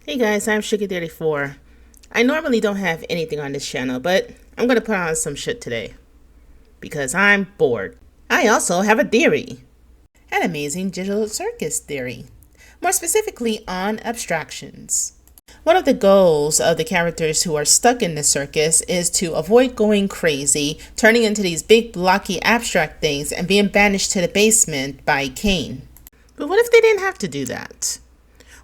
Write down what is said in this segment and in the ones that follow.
Hey guys, I'm Sugar34. I normally don't have anything on this channel, but I'm going to put on some shit today because I'm bored. I also have a theory, an amazing digital circus theory, more specifically on abstractions. One of the goals of the characters who are stuck in the circus is to avoid going crazy, turning into these big blocky abstract things and being banished to the basement by Kane. But what if they didn't have to do that?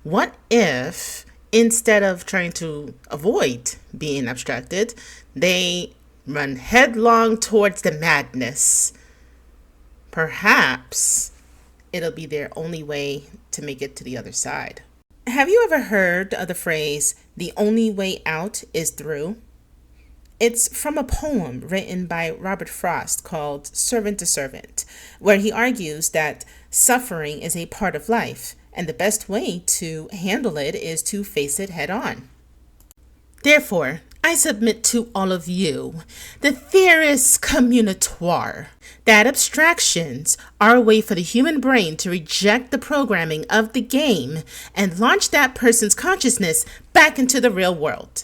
What if instead of trying to avoid being abstracted, they run headlong towards the madness? Perhaps it'll be their only way to make it to the other side. Have you ever heard of the phrase, the only way out is through? It's from a poem written by Robert Frost called Servant to Servant, where he argues that suffering is a part of life, and the best way to handle it is to face it head on. Therefore, I submit to all of you, the theorists communitoire, that abstractions are a way for the human brain to reject the programming of the game and launch that person's consciousness back into the real world.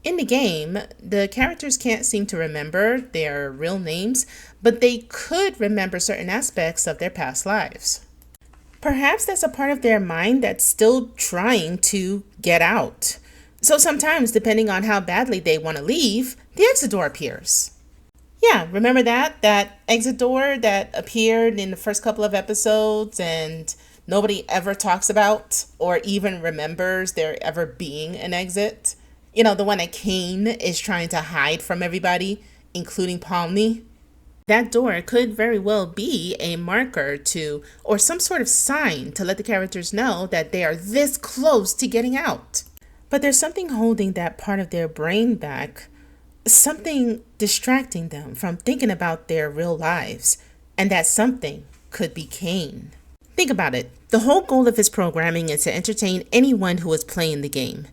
In the game, the characters can't seem to remember their real names, but they could remember certain aspects of their past lives. Perhaps that's a part of their mind that's still trying to get out. So sometimes, depending on how badly they want to leave, the exit door appears. Yeah, remember that exit door that appeared in the first couple of episodes and nobody ever talks about or even remembers there ever being an exit? You know, the one that Kane is trying to hide from everybody, including Palmy. That door could very well be a marker to, or some sort of sign to let the characters know that they are this close to getting out. But there's something holding that part of their brain back, something distracting them from thinking about their real lives, and that something could be Kane. Think about it. The whole goal of his programming is to entertain anyone who is playing the game.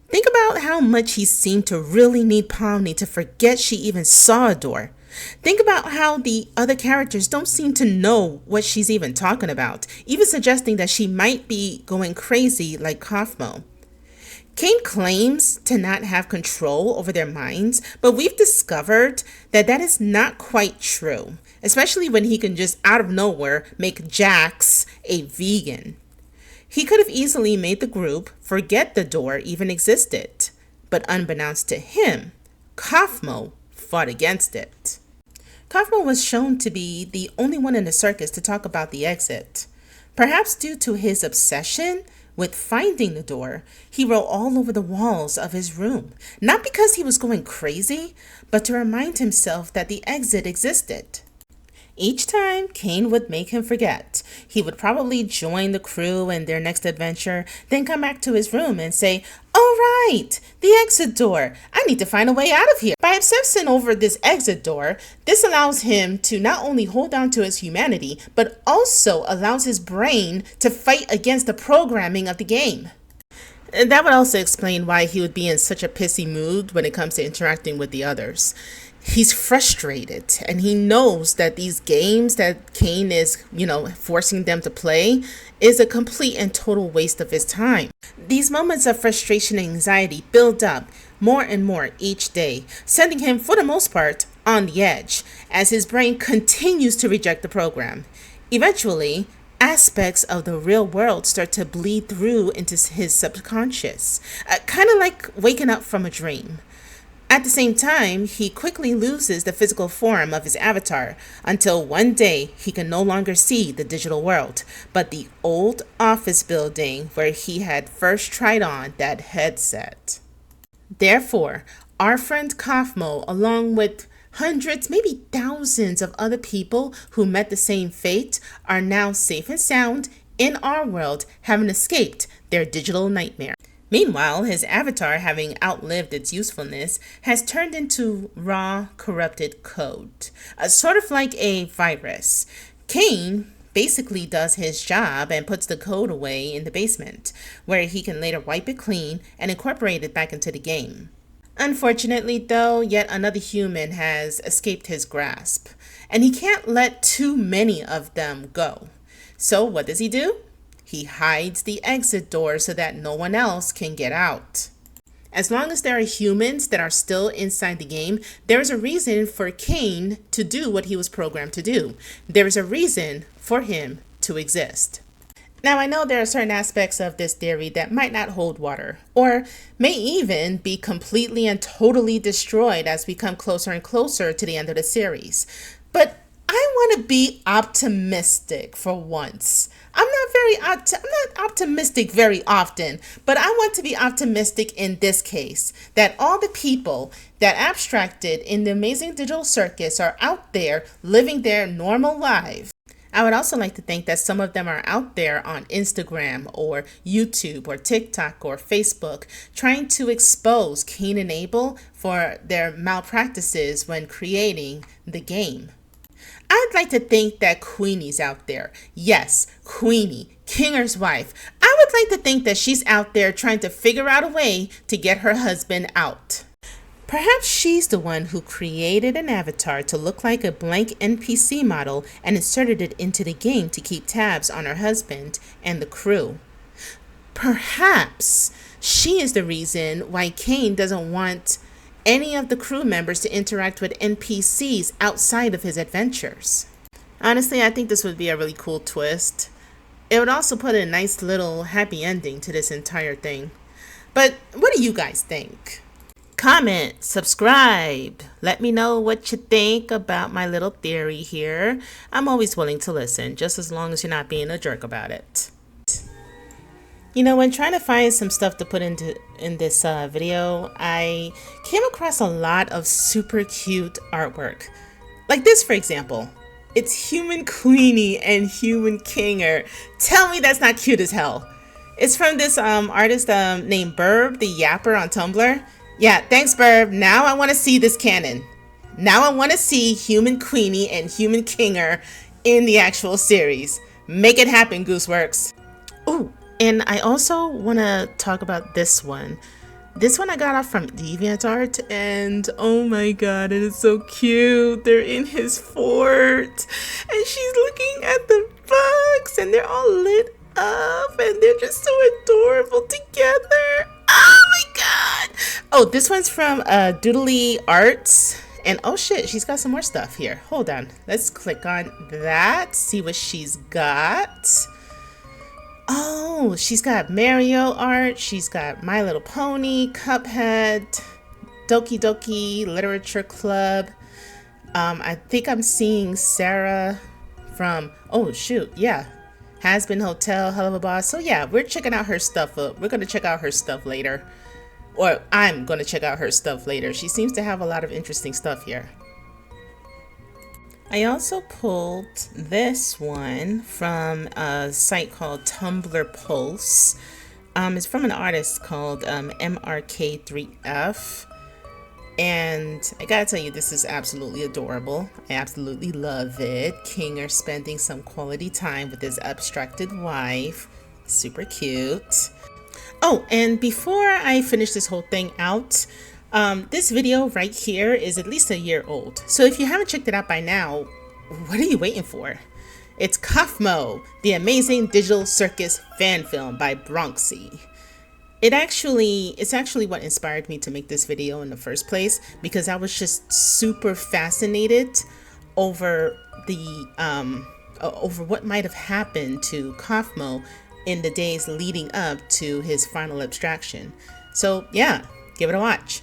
Think about how much he seemed to really need Palmy to forget she even saw a door. Think about how the other characters don't seem to know what she's even talking about, even suggesting that she might be going crazy like Kaufmo. Kane claims to not have control over their minds, but we've discovered that that is not quite true, especially when he can just out of nowhere make Jax a vegan. He could have easily made the group forget the door even existed, but unbeknownst to him, Kaufmo fought against it. Kaufmo was shown to be the only one in the circus to talk about the exit. Perhaps due to his obsession with finding the door, he wrote all over the walls of his room, not because he was going crazy, but to remind himself that the exit existed. Each time, Kane would make him forget. He would probably join the crew in their next adventure, then come back to his room and say, "Oh right, the exit door. I need to find a way out of here." By obsessing over this exit door, this allows him to not only hold on to his humanity, but also allows his brain to fight against the programming of the game. And that would also explain why he would be in such a pissy mood when it comes to interacting with the others. He's frustrated and he knows that these games that Kane is, forcing them to play is a complete and total waste of his time. These moments of frustration and anxiety build up more and more each day, sending him, for the most part, on the edge as his brain continues to reject the program. Eventually, aspects of the real world start to bleed through into his subconscious, kind of like waking up from a dream. At the same time, he quickly loses the physical form of his avatar until one day he can no longer see the digital world, but the old office building where he had first tried on that headset. Therefore, our friend Kaufmo, along with hundreds, maybe thousands of other people who met the same fate, are now safe and sound in our world, having escaped their digital nightmare. Meanwhile, his avatar, having outlived its usefulness, has turned into raw, corrupted code, sort of like a virus. Kane basically does his job and puts the code away in the basement, where he can later wipe it clean and incorporate it back into the game. Unfortunately, though, yet another human has escaped his grasp, and he can't let too many of them go. So what does he do? He hides the exit door so that no one else can get out. As long as there are humans that are still inside the game, there is a reason for Cain to do what he was programmed to do. There is a reason for him to exist. Now, I know there are certain aspects of this theory that might not hold water, or may even be completely and totally destroyed as we come closer and closer to the end of the series. But I want to be optimistic for once. I'm not optimistic very often, but I want to be optimistic in this case that all the people that abstracted in the Amazing Digital Circus are out there living their normal lives. I would also like to think that some of them are out there on Instagram or YouTube or TikTok or Facebook trying to expose Cain and Abel for their malpractices when creating the game. I'd like to think that Queenie's out there. Yes, Queenie, Kinger's wife. I would like to think that she's out there trying to figure out a way to get her husband out. Perhaps she's the one who created an avatar to look like a blank NPC model and inserted it into the game to keep tabs on her husband and the crew. Perhaps she is the reason why Cain doesn't want any of the crew members to interact with NPCs outside of his adventures. Honestly, I think this would be a really cool twist. It would also put a nice little happy ending to this entire thing. But what do you guys think? Comment, subscribe. Let me know what you think about my little theory here. I'm always willing to listen, just as long as you're not being a jerk about it. You know, when trying to find some stuff to put in this video, I came across a lot of super cute artwork. Like this, for example. It's Human Queenie and Human Kinger. Tell me that's not cute as hell. It's from this artist named Burb the Yapper on Tumblr. Yeah, thanks, Burb. Now I want to see this canon. Now I want to see Human Queenie and Human Kinger in the actual series. Make it happen, Gooseworks. Ooh, and I also want to talk about this one. This one I got off from DeviantArt, and oh my god, it is so cute. They're in his fort, and she's looking at the bugs, and they're all lit up, and they're just so adorable together. Oh my god! Oh, this one's from Doodly Arts. And oh shit, she's got some more stuff here. Hold on. Let's click on that. See what she's got. Oh, she's got Mario art. She's got My Little Pony, Cuphead, Doki Doki Literature Club. I think I'm seeing Sarah from, oh shoot, yeah. Has Been Hotel, Hell of a Boss. So yeah, we're checking out her stuff. We're going to check out her stuff later. Or I'm going to check out her stuff later. She seems to have a lot of interesting stuff here. I also pulled this one from a site called Tumblr Pulse. It's from an artist called MRK3F. And I gotta tell you, this is absolutely adorable. I absolutely love it. Kinger spending some quality time with his abstracted wife. Super cute. Oh, and before I finish this whole thing out, this video right here is at least a year old. So if you haven't checked it out by now, what are you waiting for? It's Kaufmo, the Amazing Digital Circus fan film by Bronxy. It's actually what inspired me to make this video in the first place, because I was just super fascinated over over what might have happened to Kaufmo in the days leading up to his final abstraction. So yeah, give it a watch.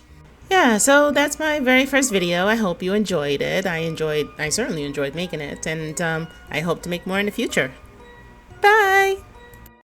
Yeah, so that's my very first video. I hope you enjoyed it. I certainly enjoyed making it, and I hope to make more in the future. Bye!